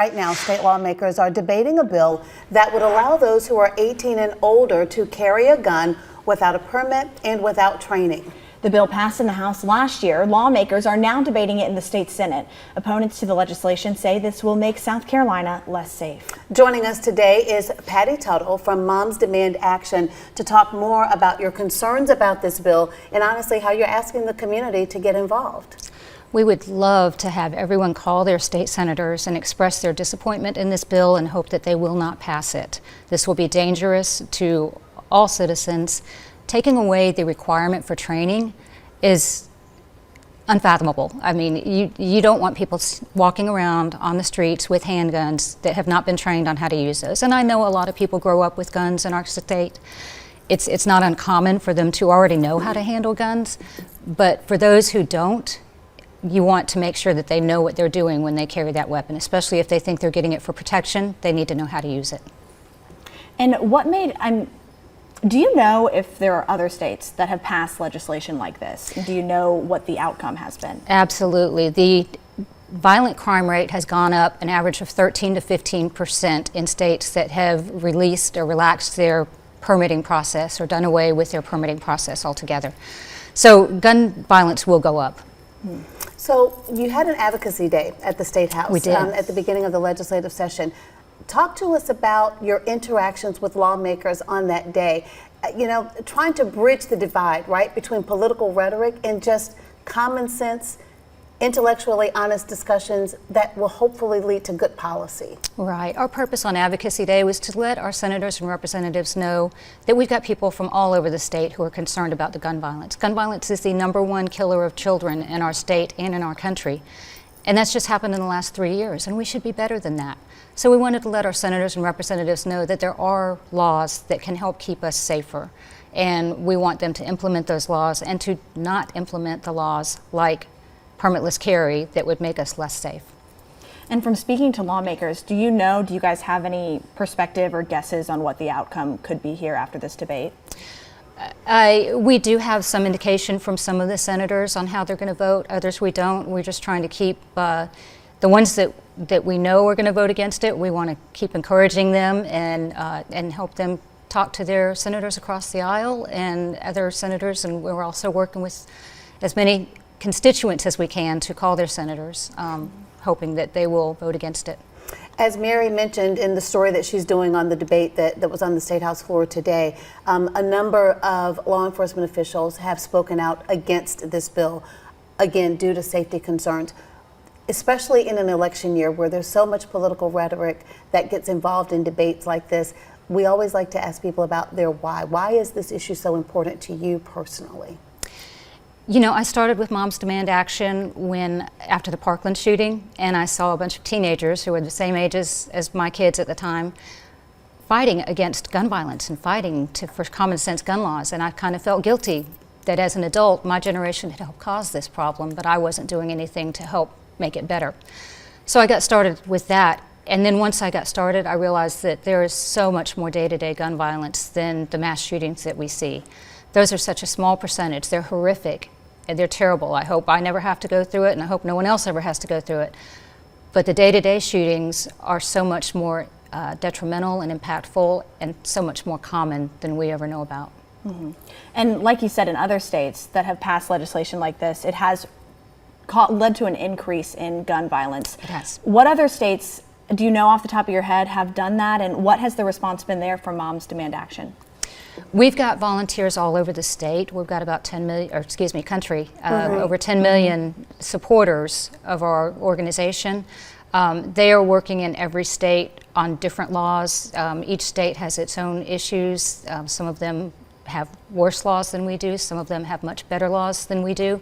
Right now, state lawmakers are debating a bill that would allow those who are 18 and older to carry a gun without a permit and without training. The bill passed in the House last year. Lawmakers are now debating it in the state Senate. Opponents to the legislation say this will make South Carolina less safe. Joining us today is Patty Tuttle from Moms Demand Action to talk more about your concerns about this bill and honestly how you're asking the community to get involved. We would love to have everyone call their state senators and express their disappointment in this bill and hope that they will not pass it. This will be dangerous to all citizens. Taking away the requirement for training is unfathomable. I mean, you don't want people walking around on the streets with handguns that have not been trained on how to use those. And I know a lot of people grow up with guns in our state. It's not uncommon for them to already know how to handle guns, but for those who don't, you want to make sure that they know what they're doing when they carry that weapon, especially if they think they're getting it for protection. They need to know how to use it. And do you know if there are other states that have passed legislation like this? Do you know what the outcome has been? Absolutely. The violent crime rate has gone up an average of 13 to 15% in states that have released or relaxed their permitting process or done away with their permitting process altogether. So gun violence will go up. So you had an advocacy day at the State House. We did. At the beginning of the legislative session. Talk to us about your interactions with lawmakers on that day. Trying to bridge the divide, right, between political rhetoric and just common sense, intellectually honest discussions that will hopefully lead to good policy. Right. Our purpose on Advocacy Day was to let our senators and representatives know that we've got people from all over the state who are concerned about the gun violence. Gun violence is the #1 killer of children in our state and in our country. And that's just happened in the last 3 years, and we should be better than that. So we wanted to let our senators and representatives know that there are laws that can help keep us safer. And we want them to implement those laws and to not implement the laws like permitless carry that would make us less safe. And from speaking to lawmakers, do you guys have any perspective or guesses on what the outcome could be here after this debate? We do have some indication from some of the senators on how they're going to vote. Others we don't. We're just trying to keep the ones that we know are going to vote against it. We want to keep encouraging them and help them talk to their senators across the aisle and other senators. And we're also working with as many constituents as we can to call their senators, hoping that they will vote against it. As Mary mentioned in the story that she's doing on the debate that was on the State House floor today, a number of law enforcement officials have spoken out against this bill, again, due to safety concerns, especially in an election year where there's so much political rhetoric that gets involved in debates like this. We always like to ask people about their why. Why is this issue so important to you personally? I started with Moms Demand Action after the Parkland shooting, and I saw a bunch of teenagers who were the same age as my kids at the time fighting against gun violence and fighting for common sense gun laws. And I kind of felt guilty that as an adult, my generation had helped cause this problem, but I wasn't doing anything to help make it better. So I got started with that. And then once I got started, I realized that there is so much more day-to-day gun violence than the mass shootings that we see. Those are such a small percentage. They're horrific and they're terrible. I hope I never have to go through it, and I hope no one else ever has to go through it. But the day-to-day shootings are so much more detrimental and impactful and so much more common than we ever know about. Mm-hmm. And like you said, in other states that have passed legislation like this, it has led to an increase in gun violence. It has. What other states, do you know off the top of your head, have done that, and what has the response been there from Moms Demand Action? We've got volunteers all over the state. We've got about 10 million, over 10 million supporters of our organization. They are working in every state on different laws. Each state has its own issues. Some of them have worse laws than we do. Some of them have much better laws than we do.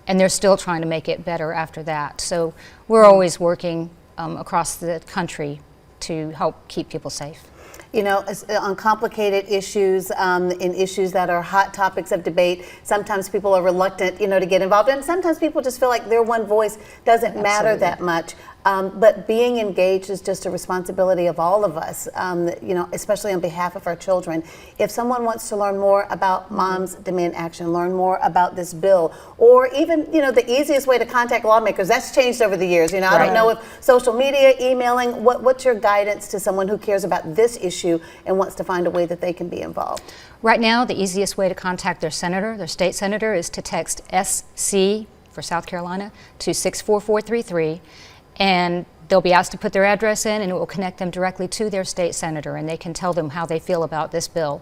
And they're still trying to make it better after that. So we're always working across the country to help keep people safe. On complicated issues, in issues that are hot topics of debate, sometimes people are reluctant, to get involved, and sometimes people just feel like their one voice doesn't matter that much. But being engaged is just a responsibility of all of us, especially on behalf of our children. If someone wants to learn more about Moms Demand Action, learn more about this bill, or even, the easiest way to contact lawmakers, that's changed over the years. I don't know if social media, emailing, what's your guidance to someone who cares about this issue and wants to find a way that they can be involved? Right now, the easiest way to contact their senator, their state senator, is to text SC for South Carolina to 64433, and they'll be asked to put their address in, and it will connect them directly to their state senator, and they can tell them how they feel about this bill.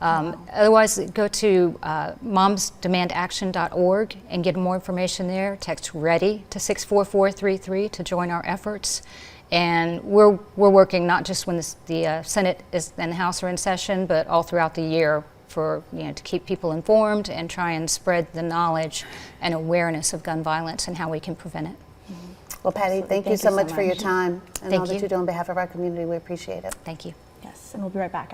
Otherwise, go to momsdemandaction.org and get more information there. Text READY to 64433 to join our efforts. And we're working not just when the Senate and the House are in session, but all throughout the year for to keep people informed and try and spread the knowledge and awareness of gun violence and how we can prevent it. Well, Patty, thank you so much for your time and all that you do on behalf of our community. We appreciate it. Thank you. Yes, and we'll be right back.